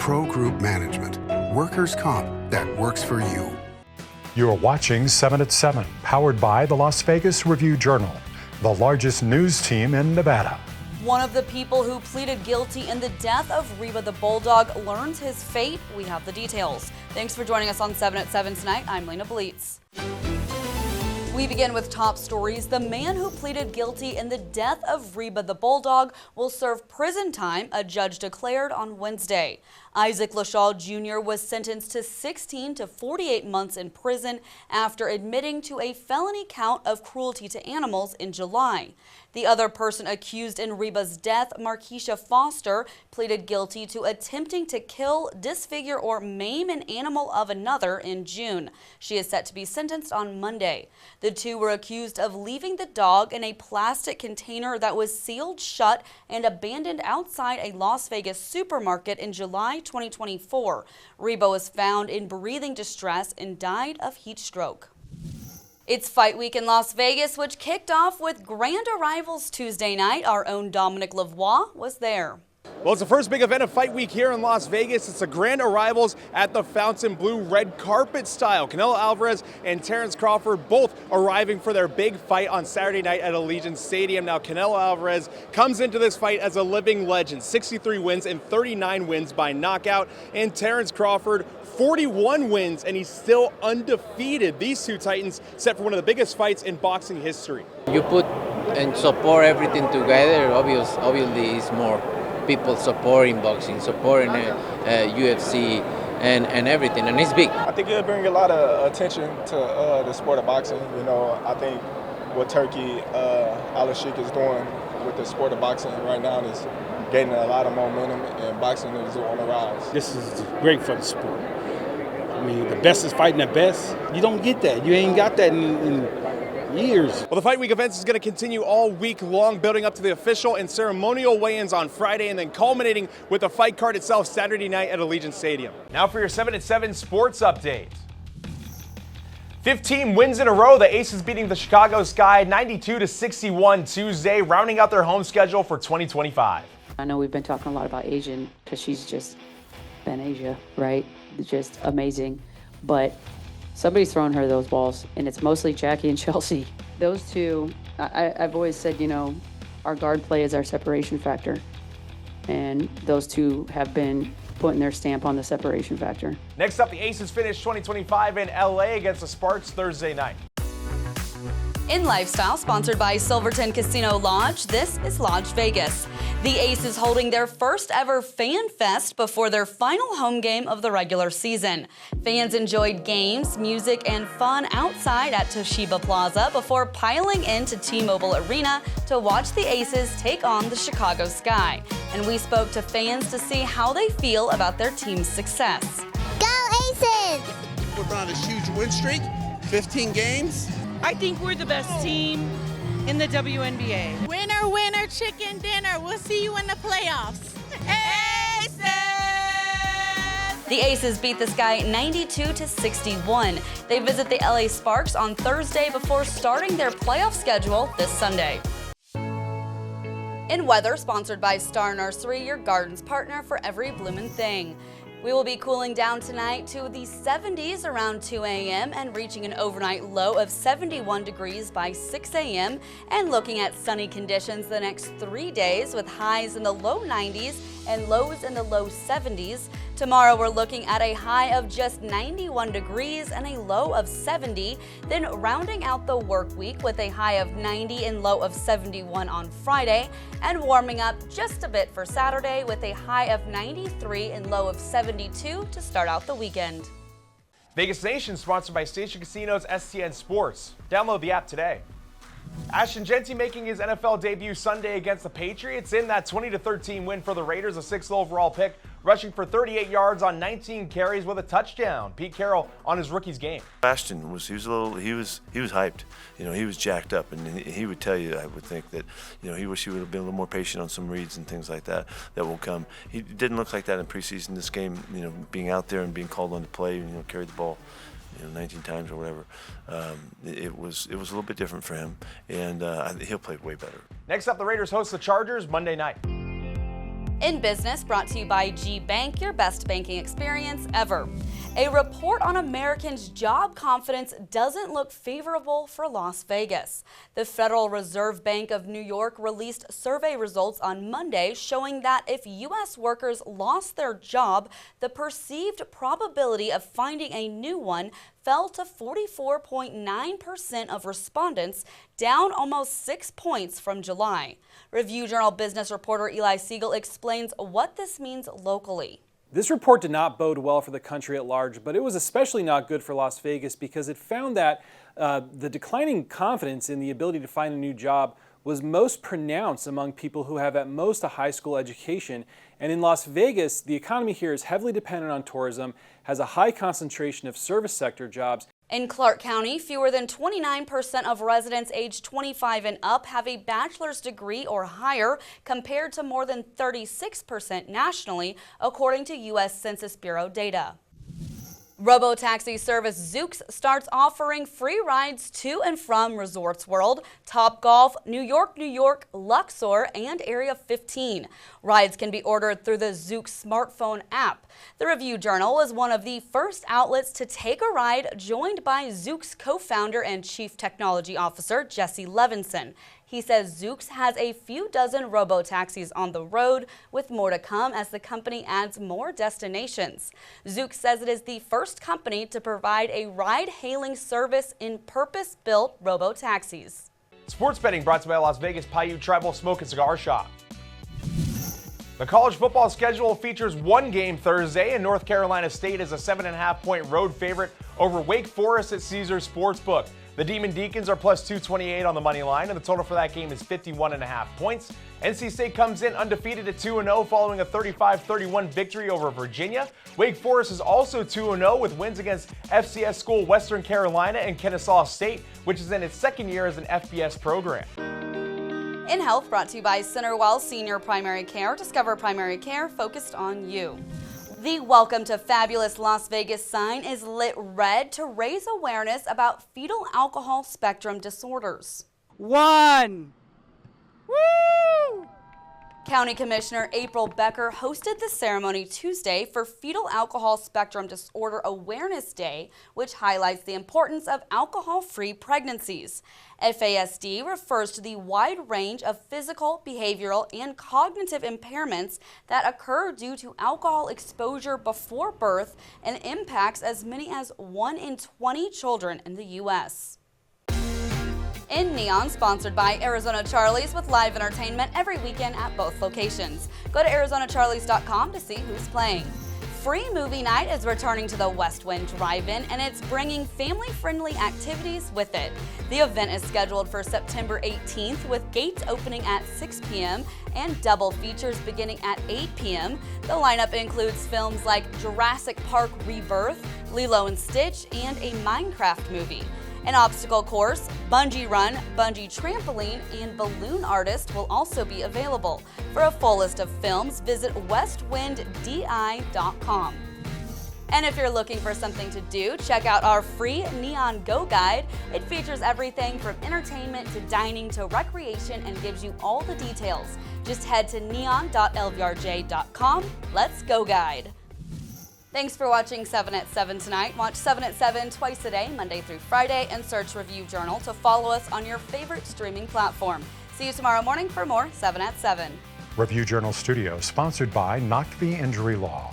Pro Group Management. Workers' comp that works for you. You're watching 7 at 7, powered by the Las Vegas Review-Journal, the largest news team in Nevada. One of the people who pleaded guilty in the death of Reba the bulldog learns his fate. We have the details. Thanks for joining us on 7 at 7 tonight. I'm Lena Blitz. We begin with top stories. The man who pleaded guilty in the death of Reba the bulldog will serve prison time, a judge declared on Wednesday. Isaac LaShaw Jr. was sentenced to 16 to 48 months in prison after admitting to a felony count of cruelty to animals in July. The other person accused in Reba's death, Markeisha Foster, pleaded guilty to attempting to kill, disfigure, or maim an animal of another in June. She is set to be sentenced on Monday. The two were accused of leaving the dog in a plastic container that was sealed shut and abandoned outside a Las Vegas supermarket in July 2024. Reba was found in breathing distress and died of heat stroke. It's fight week in Las Vegas, which kicked off with grand arrivals Tuesday night. Our own Dominic Lavoie was there. Well, it's the first big event of Fight Week here in Las Vegas. It's the grand arrivals at the Fountain Blue red carpet style. Canelo Alvarez and Terrence Crawford both arriving for their big fight on Saturday night at Allegiant Stadium. Now, Canelo Alvarez comes into this fight as a living legend, 63 wins and 39 wins by knockout. And Terrence Crawford, 41 wins, and he's still undefeated. These two titans set for one of the biggest fights in boxing history. You put and support everything together, obviously it's more people supporting boxing, supporting UFC and everything, and it's big. I think it'll bring a lot of attention to the sport of boxing. You know, I think what Turkey Al-Sheikh is doing with the sport of boxing right now is gaining a lot of momentum, and boxing is on the rise. This is great for the sport. I mean, the best is fighting the best. You don't get that. You ain't got that in years. Well, the Fight Week events is going to continue all week long, building up to the official and ceremonial weigh-ins on Friday, and then culminating with the fight card itself Saturday night at Allegiant Stadium. Now for your 7 at 7 sports update. 15 wins in a row. The Aces beating the Chicago Sky 92-61 Tuesday, rounding out their home schedule for 2025. I know we've been talking a lot about Asian because she's just been Asia, right? Just amazing. But somebody's throwing her those balls, and it's mostly Jackie and Chelsea. Those two, I've always said, you know, our guard play is our separation factor. And those two have been putting their stamp on the separation factor. Next up, the Aces finished 2025 in LA against the Sparks Thursday night. In Lifestyle, sponsored by Silverton Casino Lodge, this is Lodge Vegas. The Aces holding their first ever Fan Fest before their final home game of the regular season. Fans enjoyed games, music, and fun outside at Toshiba Plaza before piling into T-Mobile Arena to watch the Aces take on the Chicago Sky. And we spoke to fans to see how they feel about their team's success. Go Aces! We're on a huge win streak, 15 games. I think we're the best team in the WNBA. Winner, winner, chicken dinner. We'll see you in the playoffs. Aces! The Aces beat the Sky 92-61. They visit the LA Sparks on Thursday before starting their playoff schedule this Sunday. In weather, sponsored by Star Nursery, your garden's partner for every bloomin' thing. We will be cooling down tonight to the 70s around 2 a.m. and reaching an overnight low of 71 degrees by 6 a.m. and looking at sunny conditions the next 3 days with highs in the low 90s and lows in the low 70s. Tomorrow we're looking at a high of just 91 degrees and a low of 70, then rounding out the work week with a high of 90 and low of 71 on Friday, and warming up just a bit for Saturday with a high of 93 and low of 72 to start out the weekend. Vegas Nation sponsored by Station Casinos STN Sports. Download the app today. Ashton Jeanty making his NFL debut Sunday against the Patriots in that 20-13 win for the Raiders, a 6th overall pick, rushing for 38 yards on 19 carries with a touchdown. Pete Carroll on his rookie's game. Ashton was he was hyped. You know, he was jacked up, and he would tell you, I would think, that, you know, he wished he would have been a little more patient on some reads and things like that will come. He didn't look like that in preseason. This game, you know, being out there and being called on to play, you know, carried the ball, 19 times or whatever. It was a little bit different for him, and he'll play way better. Next up, the Raiders host the Chargers Monday night. In Business, brought to you by G Bank, your best banking experience ever. A report on Americans' job confidence doesn't look favorable for Las Vegas. The Federal Reserve Bank of New York released survey results on Monday showing that if U.S. workers lost their job, the perceived probability of finding a new one fell to 44.9% of respondents, down almost 6 points from July. Review Journal business reporter Eli Siegel explains what this means locally. This report did not bode well for the country at large, but it was especially not good for Las Vegas because it found that the declining confidence in the ability to find a new job was most pronounced among people who have at most a high school education. And in Las Vegas, the economy here is heavily dependent on tourism, has a high concentration of service sector jobs. In Clark County, fewer than 29% of residents aged 25 and up have a bachelor's degree or higher, compared to more than 36% nationally, according to U.S. Census Bureau data. Robo taxi service Zoox starts offering free rides to and from Resorts World, Topgolf, New York, Luxor, and Area 15. Rides can be ordered through the Zoox smartphone app. The Review Journal was one of the first outlets to take a ride, joined by Zoox co-founder and Chief Technology Officer Jesse Levinson. He says Zoox has a few dozen robo-taxis on the road, with more to come as the company adds more destinations. Zoox says it is the first company to provide a ride-hailing service in purpose-built robo-taxis. Sports betting brought to you by Las Vegas Paiute Tribal Smoke and Cigar Shop. The college football schedule features one game Thursday, and North Carolina State is a 7.5-point road favorite over Wake Forest at Caesars Sportsbook. The Demon Deacons are plus 228 on the money line, and the total for that game is 51.5 points. NC State comes in undefeated at 2-0 following a 35-31 victory over Virginia. Wake Forest is also 2-0 with wins against FCS school Western Carolina and Kennesaw State, which is in its second year as an FBS program. In Health, brought to you by Centerwell Senior Primary Care. Discover primary care focused on you. The Welcome to Fabulous Las Vegas sign is lit red to raise awareness about fetal alcohol spectrum disorders. One. Woo! County Commissioner April Becker hosted the ceremony Tuesday for Fetal Alcohol Spectrum Disorder Awareness Day, which highlights the importance of alcohol-free pregnancies. FASD refers to the wide range of physical, behavioral, and cognitive impairments that occur due to alcohol exposure before birth and impacts as many as 1 in 20 children in the U.S. In Neon, sponsored by Arizona Charlie's, with live entertainment every weekend at both locations. Go to ArizonaCharlies.com to see who's playing. Free Movie Night is returning to the West Wind Drive-In, and it's bringing family-friendly activities with it. The event is scheduled for September 18th, with gates opening at 6 p.m. and double features beginning at 8 p.m. The lineup includes films like Jurassic Park Rebirth, Lilo and Stitch, and a Minecraft movie. An obstacle course, bungee run, bungee trampoline, and balloon artist will also be available. For a full list of films, visit westwinddi.com. And if you're looking for something to do, check out our free Neon Go Guide. It features everything from entertainment to dining to recreation and gives you all the details. Just head to neon.lvrj.com. Let's go guide. Thanks for watching 7 at 7 tonight. Watch 7 at 7 twice a day, Monday through Friday, and search Review Journal to follow us on your favorite streaming platform. See you tomorrow morning for more 7 at 7. Review Journal Studio, sponsored by Knock the Injury Law.